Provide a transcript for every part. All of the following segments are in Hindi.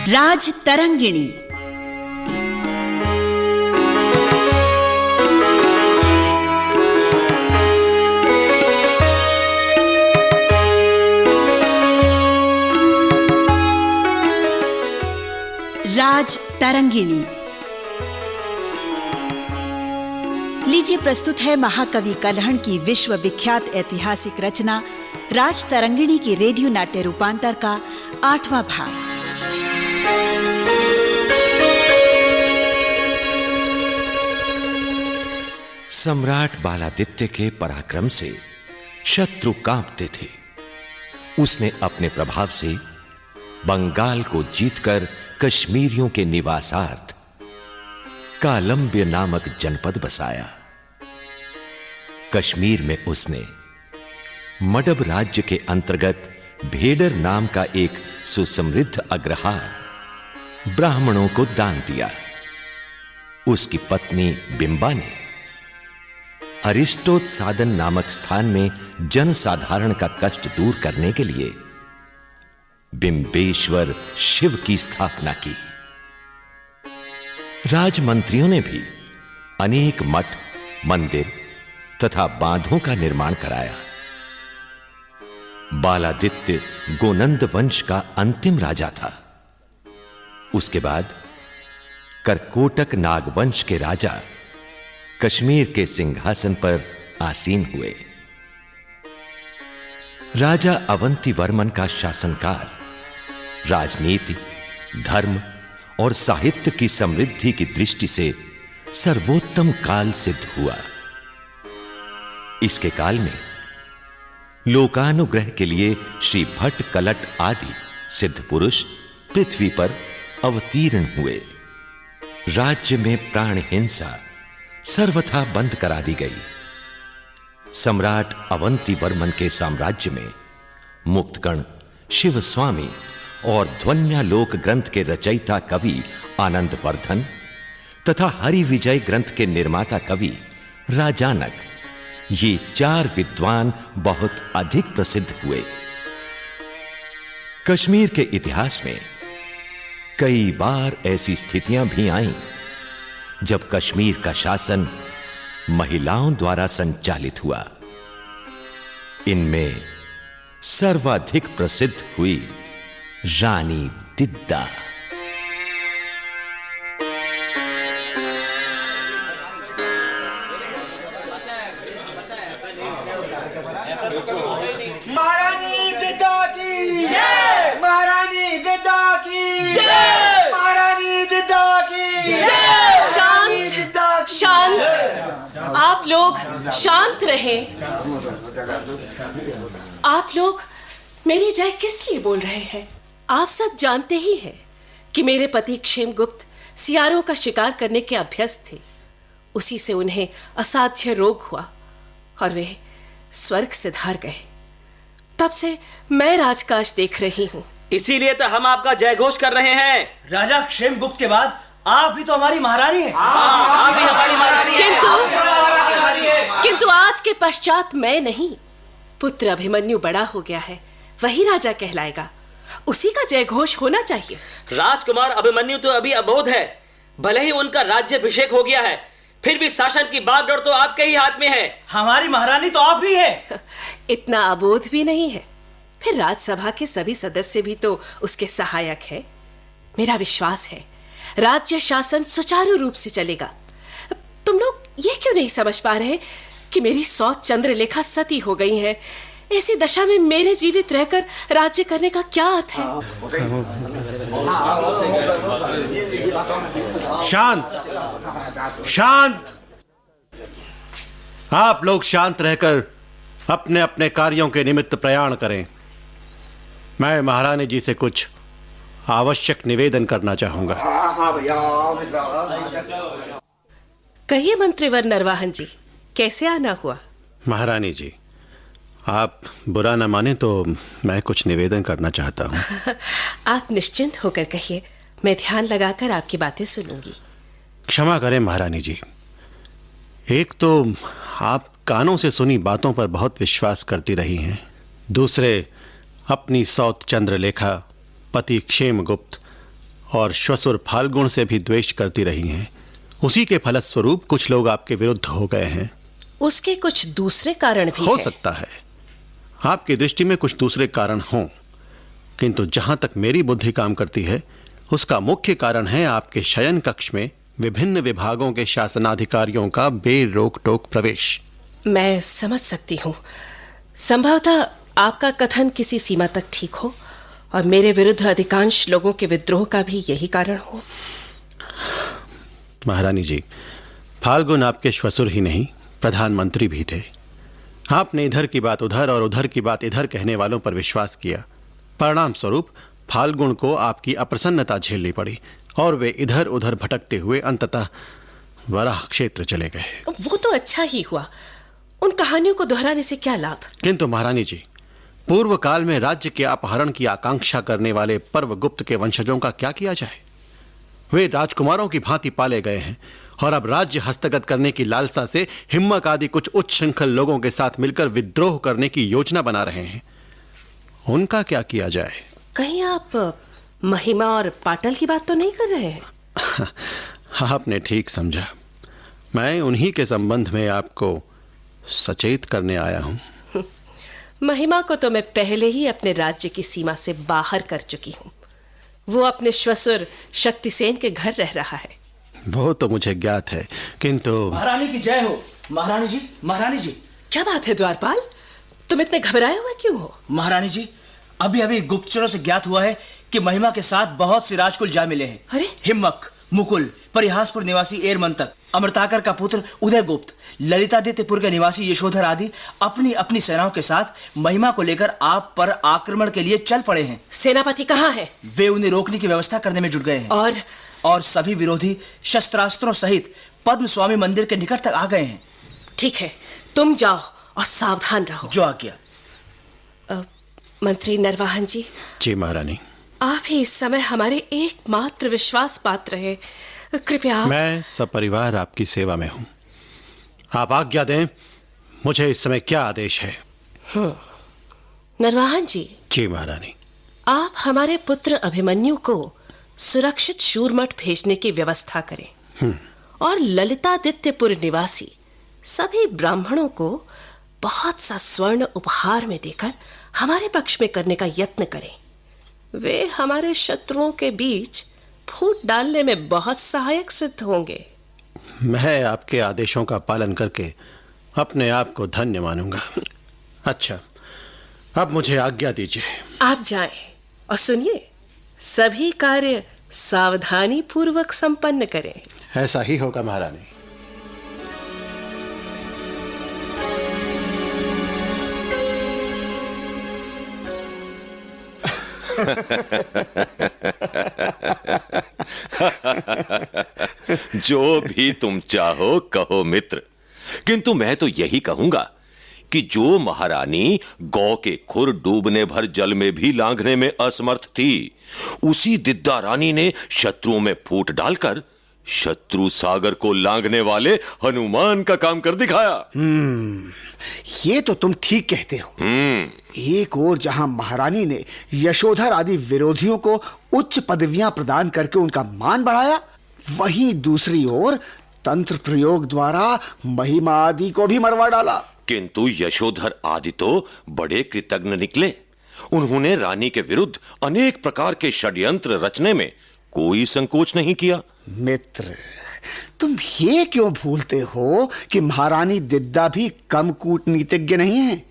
राज तरंगिणी। राज तरंगिणी। लीजिए प्रस्तुत है महाकवि कलहण की विश्व विख्यात ऐतिहासिक रचना राज तरंगिणी की रेडियो नाट्य रूपांतर का 8वां भाग। सम्राट बालादित्य के पराक्रम से शत्रु कांपते थे। उसने अपने प्रभाव से बंगाल को जीतकर कश्मीरियों के निवासार्थ कालंब्य नामक जनपद बसाया। कश्मीर में उसने मडब राज्य के अंतर्गत भेडर नाम का एक सुसमृद्ध अग्रहार ब्राह्मणों को दान दिया। उसकी पत्नी बिंबा ने अरिष्टोत्सादन नामक स्थान में जनसाधारण का कष्ट दूर करने के लिए बिंबेश्वर शिव की स्थापना की। राजमंत्रियों ने भी अनेक मठ, मंदिर तथा बांधों का निर्माण कराया। बालादित्य गोनंद वंश का अंतिम राजा था। उसके बाद करकोटक नागवंश के राजा कश्मीर के सिंहासन पर आसीन हुए। राजा अवंतीवर्मन का शासनकाल राजनीति, धर्म और साहित्य की समृद्धि की दृष्टि से सर्वोत्तम काल सिद्ध हुआ। इसके काल में लोकानुग्रह के लिए श्री भट्ट कलट आदि सिद्ध पुरुष पृथ्वी पर अवतीर्ण हुए। राज्य में प्राण हिंसा सर्वथा बंद करा दी गई। सम्राट अवंतीवर्मन के साम्राज्य में मुक्तगण, शिव स्वामी और ध्वन्यालोक ग्रंथ के रचयिता कवि आनंदवर्धन तथा हरि विजय ग्रंथ के निर्माता कवि राजानक, ये 4 विद्वान बहुत अधिक प्रसिद्ध हुए। कश्मीर के इतिहास में कई बार ऐसी स्थितियां भी आईं जब कश्मीर का शासन महिलाओं द्वारा संचालित हुआ। इनमें सर्वाधिक प्रसिद्ध हुई रानी दिद्दा। महारानी दिद्दा की जय, महारानी दिद्दा की जय, महारानी दिद्दा की जय। शांत शांत, आप लोग शांत रहें। आप लोग मेरी जय किस लिए बोल रहे हैं? आप सब जानते ही हैं कि मेरे पति क्षेमगुप्त सियारों का शिकार करने के अभ्यस्त थे। उसी से उन्हें असाध्य रोग हुआ और वे स्वर्ग से धार गए। तब से मैं राजकाज देख रही हूँ। इसीलिए तो हम आपका जयघोष कर रहे हैं। राजा क्षेमगुप्त के बाद आप भी तो हमारी महारानी हैं। आप भी हमारी महारानी हैं। किंतु आज के पश्चात मैं नहीं, पुत्र अभिमन्यु बड़ा हो गया है, वही राजा कहलाएगा। उसी का जयघोष होना चाहिए। राजकुमार अभिमन्यु तो अभी अबोध है। भले ही उनका राज्याभिषेक हो गया है, फिर भी शासन की बागडोर तो आपके ही हाथ में है। हमारी महारानी तो आप ही हैं। इतना अबोध भी नहीं है। फिर राज्यसभा के सभी सदस्य भी तो उसके सहायक है। मेरा विश्वास है राज्य शासन सुचारू रूप से चलेगा। तुम लोग ये क्यों नहीं समझ पा रहे कि मेरी सौत चंद्रलेखा सती हो गई है? ऐसी दशा में मेरे जीवित रहकर राज्य करने का क्या अर्थ है? शांत शांत, आप लोग शांत रहकर अपने अपने कार्यों के निमित्त प्रयाण करें। मैं महारानी जी से कुछ आवश्यक निवेदन करना चाहूंगा। कहिए मंत्रीवर नरवाहन जी, कैसे आना हुआ? महारानी जी, आप बुरा न माने तो मैं कुछ निवेदन करना चाहता हूँ। आप निश्चिंत होकर कहिए, मैं ध्यान लगाकर आपकी बातें सुनूंगी। क्षमा करें महारानी जी, एक तो आप कानों से सुनी बातों पर बहुत विश्वास करती रही हैं, दूसरे अपनी सौत चंद्रलेखा, पति क्षेमगुप्त और श्वसुर फाल्गुन से भी द्वेष करती रही हैं। उसी के फलस्वरूप कुछ लोग आपके विरुद्ध हो गए हैं। उसके कुछ दूसरे कारण भी हो हैं। सकता है आपकी दृष्टि में कुछ दूसरे कारण हों, किंतु जहां तक मेरी बुद्धि काम करती है उसका मुख्य कारण है आपके शयन कक्ष में विभिन्न विभागों के शासनाधिकारियों का बेरोक टोक प्रवेश। मैं समझ सकती हूँ। संभवतः आपका कथन किसी सीमा तक ठीक हो और मेरे विरुद्ध अधिकांश लोगों के विद्रोह का भी यही कारण हो। महारानी जी, फाल्गुन आपके श्वसुर ही नहीं प्रधानमंत्री भी थे। आपने इधर की बात उधर और उधर की बात इधर कहने वालों पर विश्वास किया। परिणाम स्वरूप फाल्गुन को आपकी अप्रसन्नता झेलनी पड़ी और वे इधर उधर भटकते हुए अंततः वराह क्षेत्र चले गए। वो तो अच्छा ही हुआ। उन कहानियों को दोहराने से क्या लाभ? किंतु महारानी जी, पूर्व काल में राज्य के अपहरण की आकांक्षा करने वाले पर्वगुप्त के वंशजों का क्या किया जाए? वे राजकुमारों की भांति पाले गए हैं और अब राज्य हस्तगत करने की लालसा से हिम्मक आदि कुछ उच्च श्रृंखल लोगों के साथ मिलकर विद्रोह करने की योजना बना रहे हैं। उनका क्या किया जाए? कहीं आप महिमा और पाटल की बात तो नहीं कर रहे हैं? आपने ठीक समझा। मैं उन्हीं के संबंध में आपको सचेत करने आया हूं। महिमा को तो मैं पहले ही अपने राज्य की सीमा से बाहर कर चुकी हूं। वो अपने श्वसुर शक्तिसेन के घर रह रहा है। वो तो मुझे ज्ञात है, किंतु महारानी की जय हो। महारानी जी, महारानी जी। क्या बात है द्वारपाल, तुम इतने घबराए हुए क्यों हो? महारानी जी, अभी अभी गुप्तचरों से ज्ञात हुआ है कि महिमा के साथ बहुत से राजकुल जा मिले हैं। अरे! हिम्मक, मुकुल, परिहासपुर निवासी एरमंतक, अमृताकर का पुत्र उदयगुप्त, ललितादित्यपुर के निवासी यशोधर आदि अपनी अपनी सेनाओं के साथ महिमा को लेकर आप पर आक्रमण के लिए चल पड़े हैं। सेनापति कहाँ है? वे उन्हें रोकने की व्यवस्था करने में जुट गए हैं। और सभी विरोधी शस्त्रास्त्रों सहित पद्म स्वामी मंदिर के निकट तक आ गए हैं। ठीक है, तुम जाओ और सावधान रहो। जो आज्ञा। मंत्री नरवाहन जी। जी महारानी। आप ही इस समय हमारे एकमात्र विश्वास पात्र हैं। कृपया। मैं सपरिवार आपकी सेवा में हूं। आप आज्ञा दें, मुझे इस समय क्या आदेश है? नरवाहन जी। जी महारानी। आप हमारे पुत्र अभिमन्यु को सुरक्षित शूरमठ भेजने की व्यवस्था करें और ललितादित्यपुर निवासी सभी ब्राह्मणों को बहुत सा स्वर्ण उपहार में देकर हमारे पक्ष में करने का यत्न करें। वे हमारे शत्रुओं के बीच फूट डालने में बहुत सहायक सिद्ध होंगे। मैं आपके आदेशों का पालन करके अपने आप को धन्य मानूंगा। अच्छा, अब मुझे आज्ञा दीजिए। आप जाएं और सुनिए, सभी कार्य सावधानी पूर्वक संपन्न करें। ऐसा ही होगा महारानी। जो भी तुम चाहो कहो मित्र, किंतु मैं तो यही कहूंगा कि जो महारानी गौ के खुर डूबने भर जल में भी लांघने में असमर्थ थी, उसी दिद्दा रानी ने शत्रुओं में फूट डालकर शत्रु सागर को लांघने वाले हनुमान का काम कर दिखाया। ये तो तुम ठीक कहते हो। एक ओर जहां महारानी ने यशोधर आदि विरोधियों को उच्च पदवियां प्रदान करके उनका मान बढ़ाया, वहीं दूसरी ओर तंत्र प्रयोग द्वारा महिमा आदि को भी मरवा डाला। किंतु यशोधर आदि तो बड़े कृतज्ञ निकले। उन्होंने रानी के विरुद्ध अनेक प्रकार के षड्यंत्र रचने में कोई संकोच नहीं किया। मित्र, तुम ये क्यों भूलते हो कि महारानी दिद्दा भी कम कूटनीतिज्ञ नहीं है।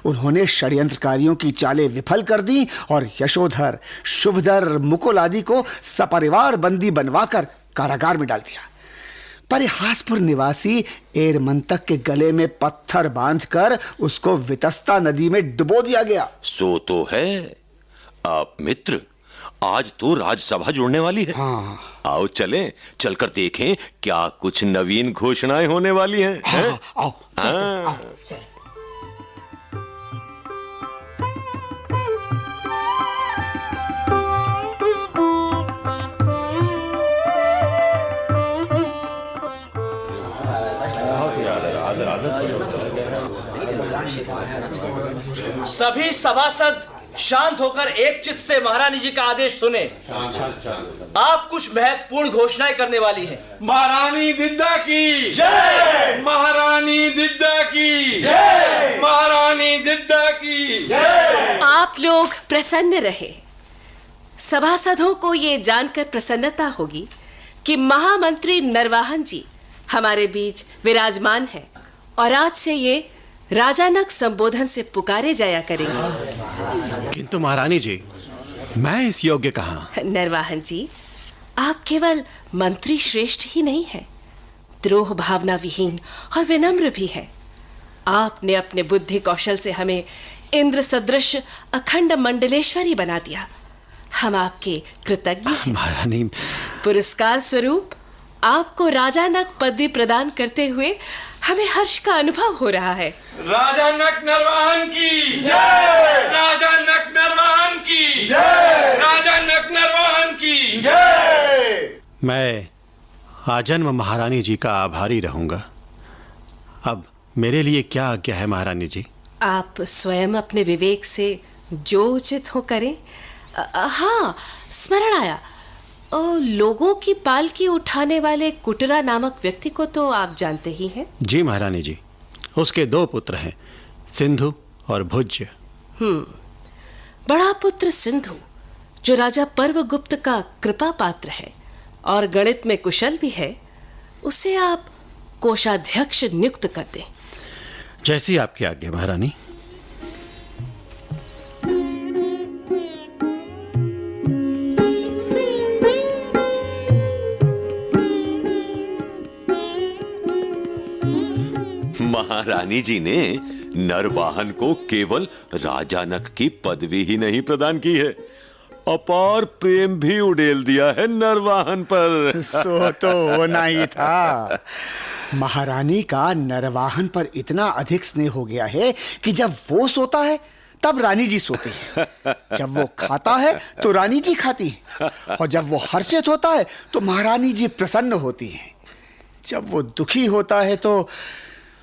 उन्होंने षड्यंत्रकारियों की चालें विफल कर दी और यशोधर, शुभधर, मुकुल आदि को सपरिवार बंदी बनवाकर कारागार में डाल दिया। परिहासपुर निवासी एरमंतक के गले में पत्थर बांधकर उसको वितस्ता नदी में डुबो दिया गया। सो तो है। आप मित्र, आज तो राजसभा जुड़ने वाली है। हाँ। आओ चलें, चलकर देखें क्या कुछ नवीन घोषणाएं होने वाली हैं। हाँ, आओ, हाँ। सभी सभासद शांत होकर एक चित्त से महारानी जी का आदेश सुने। आप कुछ महत्वपूर्ण घोषणाएं करने वाली हैं। महारानी दिद्दा की जय, महारानी दिद्दा की जय, महारानी दिद्दा की जय। आप लोग प्रसन्न रहे। सभासदों को ये जानकर प्रसन्नता होगी कि महामंत्री नरवाहन जी हमारे बीच विराजमान हैं और आज से ये राजानक संबोधन से पुकारे जाया करेंगे। किंतु महारानी जी, मैं इस योग्य कहाँ? नरवाहन जी, आप केवल मंत्री श्रेष्ठ ही नहीं हैं, द्रोह भावना विहीन और विनम्र भी हैं। आपने अपने बुद्धि कौशल से हमें इंद्र सदृश अखंड मंडलेश्वरी बना दिया। हम आपके कृतज्ञ हैं। महारानी, पुरस्कार स्वरूप आपको राजानक पदवी प्रदान करते हुए हमें हर्ष का अनुभव हो रहा है। राजानक नरवाहन की जय, राजानक नरवाहन की जय, राजानक नरवाहन की जय। मैं आजन्म महारानी जी का आभारी रहूंगा। अब मेरे लिए क्या आज्ञा है महारानी जी? आप स्वयं अपने विवेक से जो उचित हो करें। हाँ, स्मरण आया, लोगों की पालकी उठाने वाले कुटरा नामक व्यक्ति को तो आप जानते ही हैं। जी महारानी जी, उसके 2 पुत्र हैं, सिंधु और भुज्य। बड़ा पुत्र सिंधु, जो राजा पर्वगुप्त का कृपा पात्र है और गणित में कुशल भी है, उसे आप कोषाध्यक्ष नियुक्त कर दें। जैसी आपकी आज्ञा महारानी। महारानी जी ने नरवाहन को केवल राजानक की पदवी ही नहीं प्रदान की है, अपार प्रेम भी उड़ेल दिया है नरवाहन पर। सो तो होना ही था। महारानी का नरवाहन पर इतना अधिक स्नेह हो गया है कि जब वो सोता है तब रानी जी सोती है, जब वो खाता है तो रानी जी खाती है, और जब वो हर्षित होता है तो महारानी जी प्रसन्न होती है। जब वो दुखी होता है तो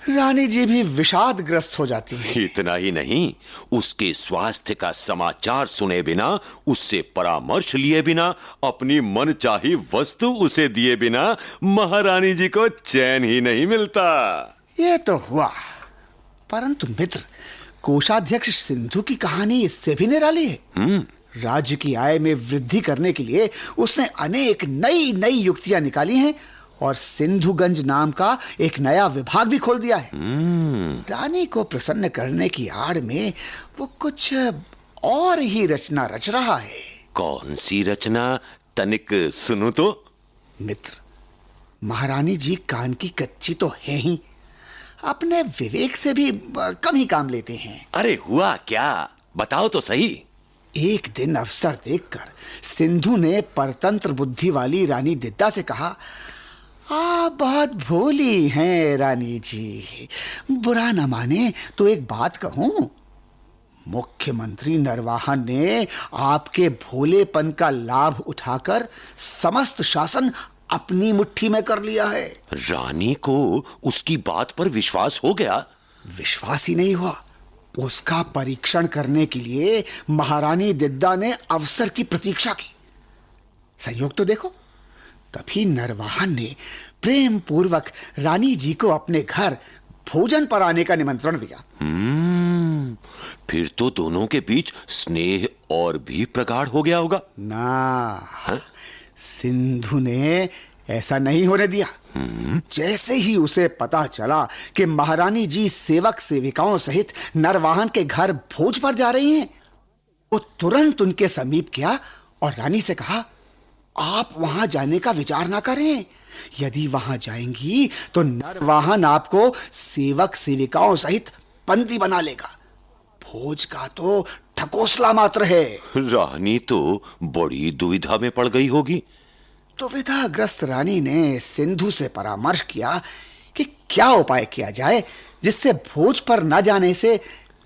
रानी जी भी विषादग्रस्त हो जाती है। इतना ही नहीं, उसके स्वास्थ्य का समाचार सुने बिना, उससे परामर्श लिए बिना, अपनी मनचाही वस्तु उसे दिए बिना महारानी जी को चैन ही नहीं मिलता। ये तो हुआ, परंतु मित्र, कोषाध्यक्ष सिंधु की कहानी इससे भी निराली है। राज्य की आय में वृद्धि करने के लिए उसने अनेक नई नई युक्तियां निकाली हैं और सिंधुगंज नाम का एक नया विभाग भी खोल दिया है। रानी को प्रसन्न करने की आड़ में वो कुछ और ही रचना रच रहा है। कौन सी रचना, तनिक सुनो तो। मित्र, महारानी जी कान की कच्ची तो है ही, अपने विवेक से भी कम ही काम लेते हैं। अरे हुआ क्या, बताओ तो सही। एक दिन अवसर देखकर सिंधु ने परतंत्र बुद्धि वाली रानी दिद्दा से कहा, आप बहुत भोली हैं रानी जी, बुरा न माने तो एक बात कहूं। मुख्यमंत्री नरवाहन ने आपके भोलेपन का लाभ उठाकर समस्त शासन अपनी मुट्ठी में कर लिया है। रानी को उसकी बात पर विश्वास हो गया? विश्वास ही नहीं हुआ, उसका परीक्षण करने के लिए महारानी दिद्दा ने अवसर की प्रतीक्षा की। संयोग तो देखो, तभी नरवाहन ने प्रेम पूर्वक रानी जी को अपने घर भोजन पर आने का निमंत्रण दिया। फिर तो दोनों के बीच स्नेह और भी प्रगाढ़ हो गया होगा ना। सिंधु ने ऐसा नहीं होने दिया। जैसे ही उसे पता चला कि महारानी जी सेवक सेविकाओं सहित नरवाहन के घर भोज पर जा रही हैं, वो तुरंत उनके समीप गया और रानी से कहा, आप वहां जाने का विचार ना करें। यदि वहां जाएंगी तो नरवाहन आपको सेवक सेविकाओं सहित बंदी बना लेगा। भोज का तो ठकोसला मात्र है। रानी तो बड़ी दुविधा में पड़ गई होगी। दुविधाग्रस्त रानी ने सिंधु से परामर्श किया कि क्या उपाय किया जाए जिससे भोज पर न जाने से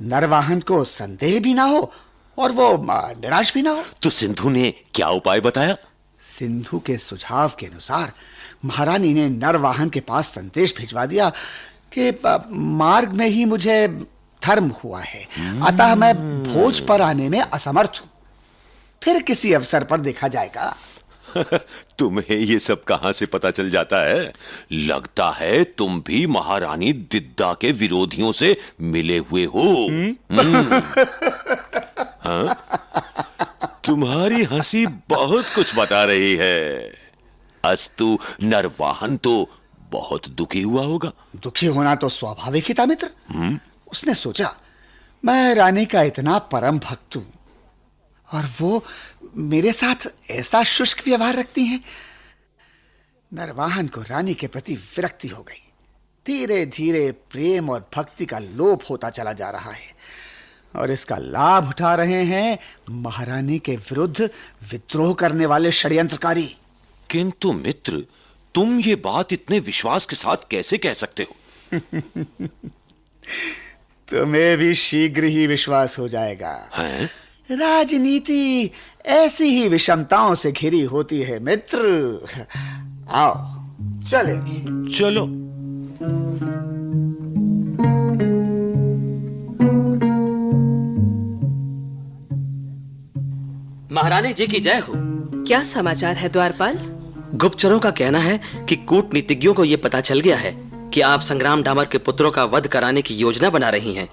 नरवाहन को संदेह भी ना हो और वो निराश भी ना हो। तो सिंधु ने क्या उपाय बताया? सिंधु के सुझाव के अनुसार महारानी ने नरवाहन के पास संदेश भिजवा दिया कि मार्ग में ही मुझे धर्म हुआ है, अतः मैं भोज पर आने में असमर्थ हूं। फिर किसी अवसर पर देखा जाएगा। तुम्हें ये सब कहां से पता चल जाता है? लगता है तुम भी महारानी दिद्दा के विरोधियों से मिले हुए हो। हाँ? तुम्हारी हंसी बहुत कुछ बता रही है। अस्तु नरवाहन तो बहुत दुखी हुआ होगा। दुखी होना तो स्वाभाविक ही था मित्र। उसने सोचा मैं रानी का इतना परम भक्त हूं और वो मेरे साथ ऐसा शुष्क व्यवहार रखती हैं। नरवाहन को रानी के प्रति विरक्ति हो गई। धीरे धीरे प्रेम और भक्ति का लोप होता चला जा रहा है और इसका लाभ उठा रहे हैं महारानी के विरुद्ध विद्रोह करने वाले षड्यंत्रकारी। किंतु मित्र, तुम ये बात इतने विश्वास के साथ कैसे कह सकते हो? तुम्हें भी शीघ्र ही विश्वास हो जाएगा। हैं? राजनीति ऐसी ही विषमताओं से घिरी होती है मित्र। आओ चले। चलो। महारानी जी की जय हो। क्या समाचार है द्वारपाल? गुप्तचरों का कहना है कि कूटनीतिज्ञों को यह पता चल गया है कि आप संग्राम डामर के पुत्रों का वध कराने की योजना बना रही हैं।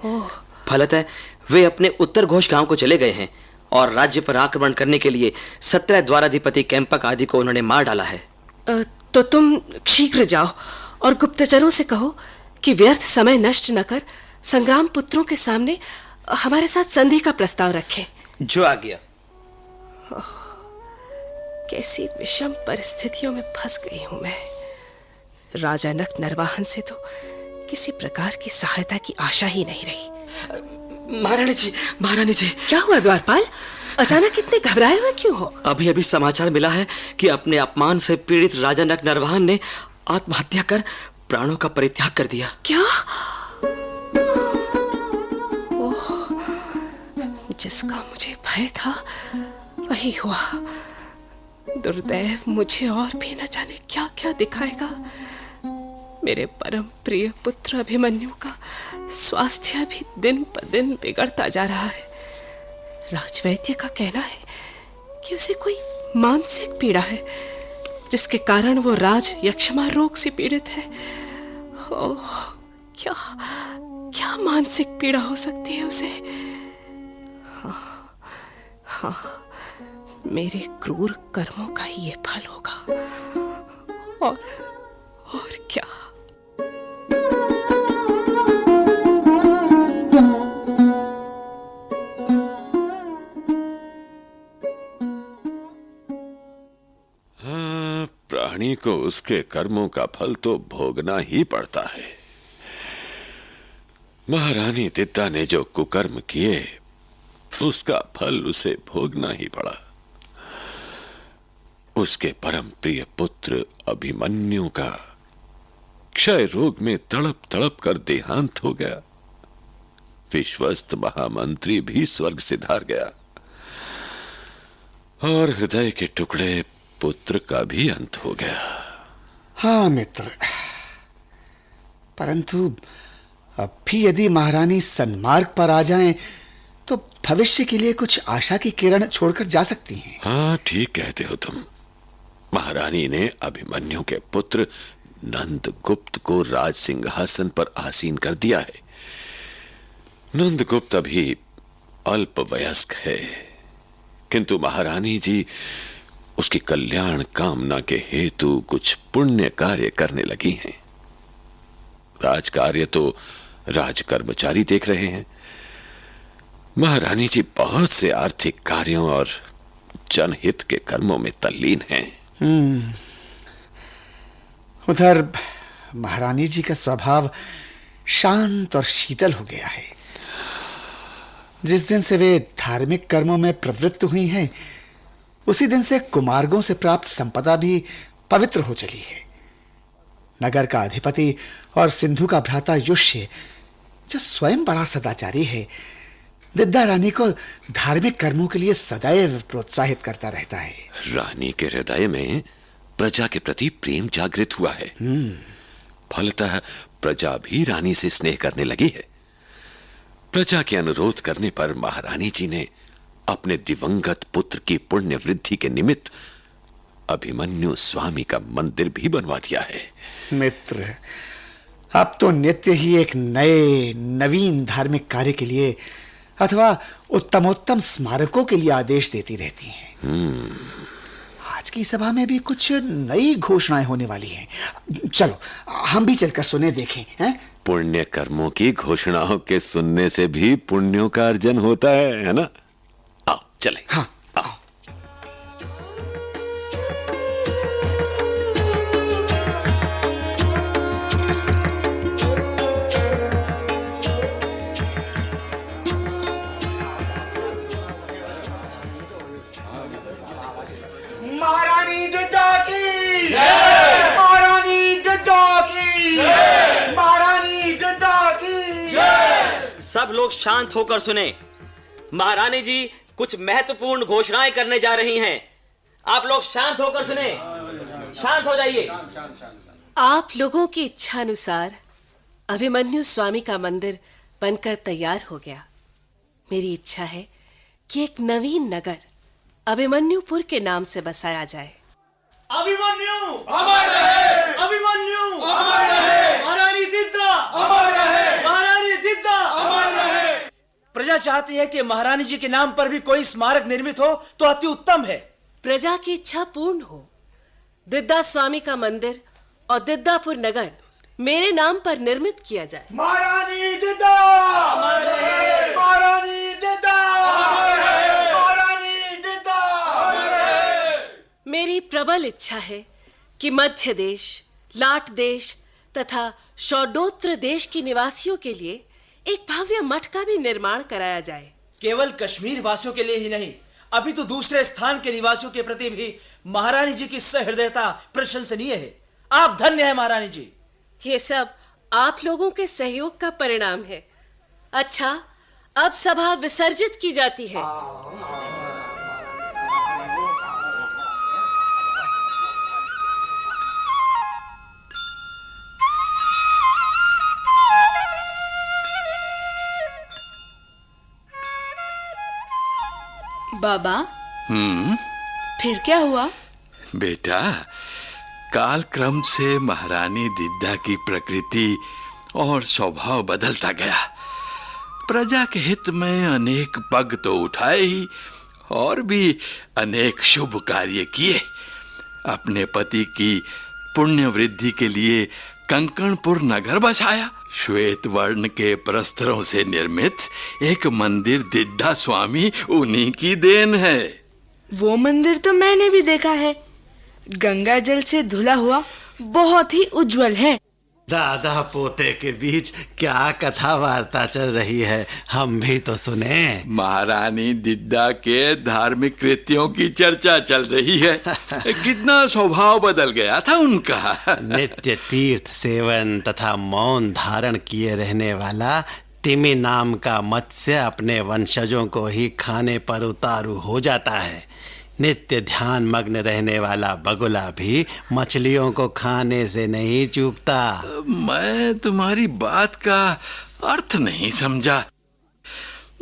फलतः वे अपने उत्तर घोष गांव को चले गए हैं और राज्य पर आक्रमण करने के लिए 17 द्वाराधिपति कैंपक आदि को उन्होंने मार डाला है। तो तुम शीघ्र जाओ और गुप्तचरों से कहो कि व्यर्थ समय नष्ट न कर संग्राम पुत्रों के सामने हमारे साथ संधि का प्रस्ताव रखें। जो आ गया। कैसी विषम परिस्थितियों में फंस गई हूं मैं। राजा नक नरवाहन से तो किसी प्रकार की सहायता की आशा ही नहीं रही। महारानी जी। क्या हुआ द्वारपाल? अचानक इतने घबराए हुए क्यों हो? अभी अभी समाचार मिला है कि अपने अपमान से पीड़ित राजा नक नरवाहन ने आत्महत्या कर प्राणों का परित्याग कर दिया। क्या? ओह, जिसका मुझे भय था वही हुआ। दुर्दैव मुझे और भी न जाने क्या क्या दिखाएगा। मेरे परम प्रिय पुत्र अभिमन्यु का स्वास्थ्य भी दिन पर दिन बिगड़ता जा रहा है। राजवैद्य का कहना है कि उसे कोई मानसिक पीड़ा है जिसके कारण वो राज यक्षमा रोग से पीड़ित है। ओह, क्या क्या मानसिक पीड़ा हो सकती है उसे? हाँ, मेरे क्रूर कर्मों का ही ये फल होगा। और क्या? प्राणी को उसके कर्मों का फल तो भोगना ही पड़ता है। महारानी दिद्दा ने जो कुकर्म किए उसका फल उसे भोगना ही पड़ा। उसके परम प्रिय पुत्र अभिमन्यु का क्षय रोग में तड़प तड़प कर देहांत हो गया। विश्वस्त महामंत्री भी स्वर्ग से धार गया और हृदय के टुकड़े पुत्र का भी अंत हो गया। हाँ मित्र, परंतु अब भी यदि महारानी सन्मार्ग पर आ जाएं तो भविष्य के लिए कुछ आशा की किरण छोड़कर जा सकती हैं। हाँ, ठीक कहते हो तुम। महारानी ने अभिमन्यु के पुत्र नंदगुप्त को राज सिंहासन पर आसीन कर दिया है। नंदगुप्त अभी अल्प वयस्क है, किंतु महारानी जी उसकी कल्याण कामना के हेतु कुछ पुण्य कार्य करने लगी हैं। राज कार्य तो राज कर्मचारी देख रहे हैं। महारानी जी बहुत से आर्थिक कार्यों और जनहित के कर्मों में तल्लीन हैं। उधर महारानी जी का स्वभाव शांत और शीतल हो गया है। जिस दिन से वे धार्मिक कर्मों में प्रवृत्त हुई हैं, उसी दिन से कुमार्गों से प्राप्त संपदा भी पवित्र हो चली है। नगर का अधिपति और सिंधु का भ्राता युष्य, जो स्वयं बड़ा सदाचारी है, दिद्दा रानी को धार्मिक कर्मों के लिए सदैव प्रोत्साहित करता रहता है। रानी के हृदय में प्रजा के प्रति प्रेम जागृत हुआ है। फलतः प्रजा भी रानी से स्नेह करने लगी है। प्रजा के अनुरोध करने पर महारानी जी ने अपने दिवंगत पुत्र की पुण्य वृद्धि के निमित्त अभिमन्यु स्वामी का मंदिर भी बनवा दिया है। मित्र, अब तो नित्य ही एक नए नवीन धार्मिक कार्य के लिए अथवा उत्तमोत्तम स्मारकों के लिए आदेश देती रहती हैं। आज की सभा में भी कुछ नई घोषणाएं होने वाली हैं। चलो हम भी चलकर सुने देखें। हैं? पुण्य कर्मों की घोषणाओं के सुनने से भी पुण्यों का अर्जन होता है ना? आओ चले। हाँ, आओ। महारानी दिद्दा की जय, महारानी दिद्दा की जय, महारानी दिद्दा की जय। सब लोग शांत होकर सुने। महारानी जी कुछ महत्वपूर्ण घोषणाएं करने जा रही हैं। आप लोग शांत होकर सुने। शांत हो जाइए। आप लोगों की इच्छा अनुसार अभिमन्यु स्वामी का मंदिर बनकर तैयार हो गया। मेरी इच्छा है कि एक नवीन नगर अभिमन्युपुर के नाम से बसाया जाए। अभिमन्यु अमर रहे, अभिमन्यु अमर रहे, महारानी दिद्दा अमर रहे, महारानी दिद्दा अमर रहे। प्रजा चाहती है कि महारानी जी के नाम पर भी कोई स्मारक निर्मित हो तो अति उत्तम है। प्रजा की इच्छा पूर्ण हो। दिद्दा स्वामी का मंदिर और दिद्दापुर नगर मेरे नाम पर निर्मित किया जाए। महारानी दिद्दा अमर रहे, महारानी दिद्दा अमर रहे, महारानी दिद्दा अमर रहे। मेरी प्रबल इच्छा है कि मध्य देश, लाट देश तथा शौडोत्र देश के निवासियों के लिए एक भव्य मठ का भी निर्माण कराया जाए। केवल कश्मीर वासियों के लिए ही नहीं, अभी तो दूसरे स्थान के निवासियों के प्रति भी महारानी जी की सहृदयता प्रशंसनीय है। आप धन्य हैं महारानी जी। ये सब आप लोगों के सहयोग का परिणाम है। अच्छा, अब सभा विसर्जित की जाती है। बाबा, फिर क्या हुआ? बेटा, कालक्रम से महारानी दिद्दा की प्रकृति और स्वभाव बदलता गया। प्रजा के हित में अनेक पग तो उठाए ही और भी अनेक शुभ कार्य किए। अपने पति की पुण्य वृद्धि के लिए कंकणपुर नगर बसाया। श्वेत वर्ण के प्रस्तरों से निर्मित एक मंदिर दिद्दा स्वामी उन्हीं की देन है। वो मंदिर तो मैंने भी देखा है। गंगा जल से धुला हुआ बहुत ही उज्जवल है। दादा पोते के बीच क्या कथा वार्ता चल रही है, हम भी तो सुने। महारानी दिद्दा के धार्मिक कृत्यों की चर्चा चल रही है। कितना स्वभाव बदल गया था उनका। नित्य तीर्थ सेवन तथा मौन धारण किए रहने वाला तिमी नाम का मत्स्य अपने वंशजों को ही खाने पर उतारू हो जाता है। नित्य ध्यान मग्न रहने वाला बगुला भी मछलियों को खाने से नहीं चूकता। मैं तुम्हारी बात का अर्थ नहीं समझा।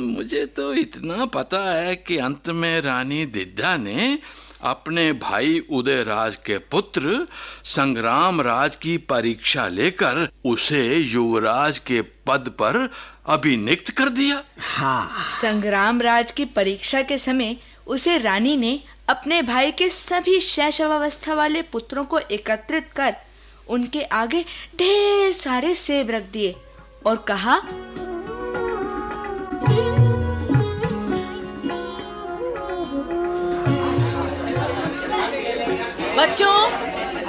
मुझे तो इतना पता है कि अंत में रानी दिद्दा ने अपने भाई उदयराज के पुत्र संग्राम राज की परीक्षा लेकर उसे युवराज के पद पर अभिनियुक्त कर दिया। हाँ, संग्राम राज की परीक्षा के समय उसे रानी ने अपने भाई के सभी शैशवावस्था वाले पुत्रों को एकत्रित कर उनके आगे ढेर सारे सेब रख दिए और कहा, बच्चों,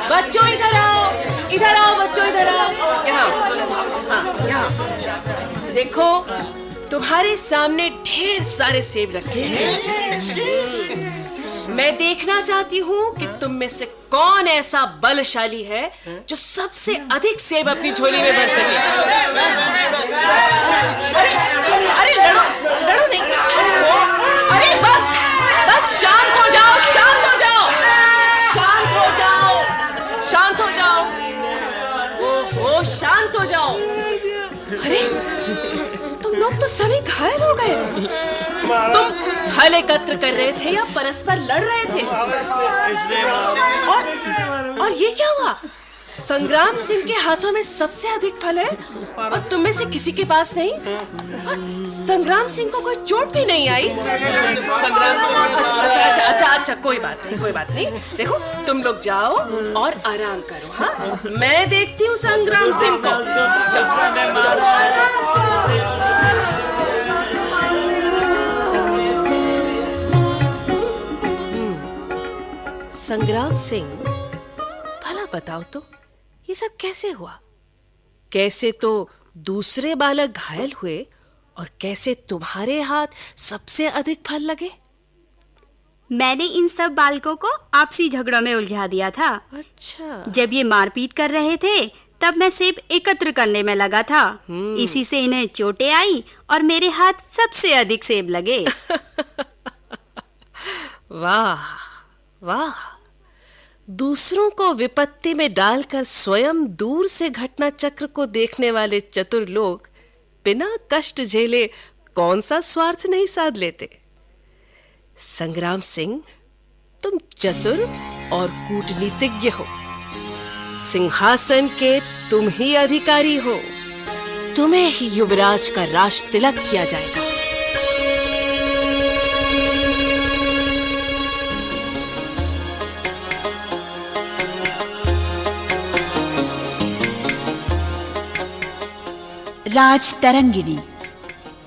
बच्चों इधर आओ, इधर आओ बच्चों, इधर आओ। यहाँ, हाँ, यहाँ देखो, तुम्हारे सामने ढेर सारे सेब रखे हैं। मैं देखना चाहती हूँ कि तुम में से कौन ऐसा बलशाली है जो सबसे अधिक सेब अपनी झोली में भर सके। अरे लड़ो नहीं। अरे बस शांत हो जाओ, शांत हो जाओ, शांत हो जाओ, शांत हो जाओ। ओहो, शांत हो जाओ। अरे तुम लोग तो सभी घायल हो गए। तुम फल एकत्र कर रहे थे या परस्पर लड़ रहे थे? और ये क्या हुआ? संग्राम सिंह के हाथों में सबसे अधिक फल है और तुम में से किसी के पास नहीं। और संग्राम सिंह को कोई चोट भी नहीं आई। अच्छा, कोई बात नहीं। देखो, तुम लोग जाओ और आराम करो। हाँ, मैं देखती हूँ संग्राम सिंह को। संग्राम सिंह, भला बताओ तो ये सब कैसे हुआ? कैसे तो दूसरे बालक घायल हुए और कैसे तुम्हारे हाथ सबसे अधिक फल लगे? मैंने इन सब बालकों को आपसी झगड़ों में उलझा दिया था। अच्छा। जब ये मारपीट कर रहे थे तब मैं सेब एकत्र करने में लगा था। इसी से इन्हें चोटें आई और मेरे हाथ सबसे अधिक सेब लगे। वाह वाह, दूसरों को विपत्ति में डालकर स्वयं दूर से घटना चक्र को देखने वाले चतुर लोग बिना कष्ट झेले कौन सा स्वार्थ नहीं साध लेते। संग्राम सिंह, तुम चतुर और कूटनीतिज्ञ हो। सिंहासन के तुम ही अधिकारी हो। तुम्हें ही युवराज का राज तिलक किया जाएगा। राज तरंगिणी।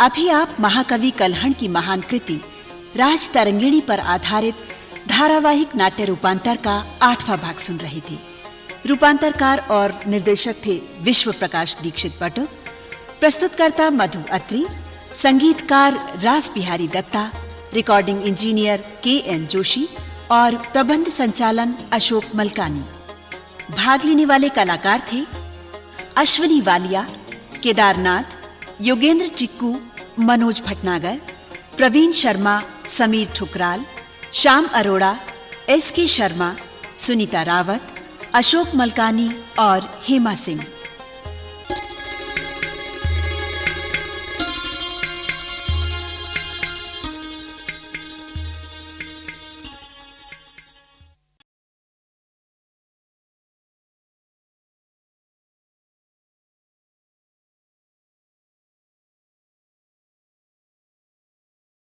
अभी आप महाकवि कलहण की महान कृति राज तरंगिणी पर आधारित धारावाहिक नाट्य रूपांतर का 8वां भाग सुन रहे थे। रूपांतरकार और निर्देशक थे विश्व प्रकाश दीक्षित बटु, प्रस्तुतकर्ता मधु अत्री, संगीतकार Ras Bihari Dutta, recording engineer KN Joshi और प्रबंध संचालन अशोक मलकानी। भाग लेने वाले कलाकार थे अश्विनी वालिया, केदारनाथ, योगेंद्र टिक्कू, मनोज भटनागर, प्रवीण शर्मा, समीर ठुकराल, श्याम अरोड़ा, SK शर्मा, सुनीता रावत, अशोक मलकानी और हेमा सिंह।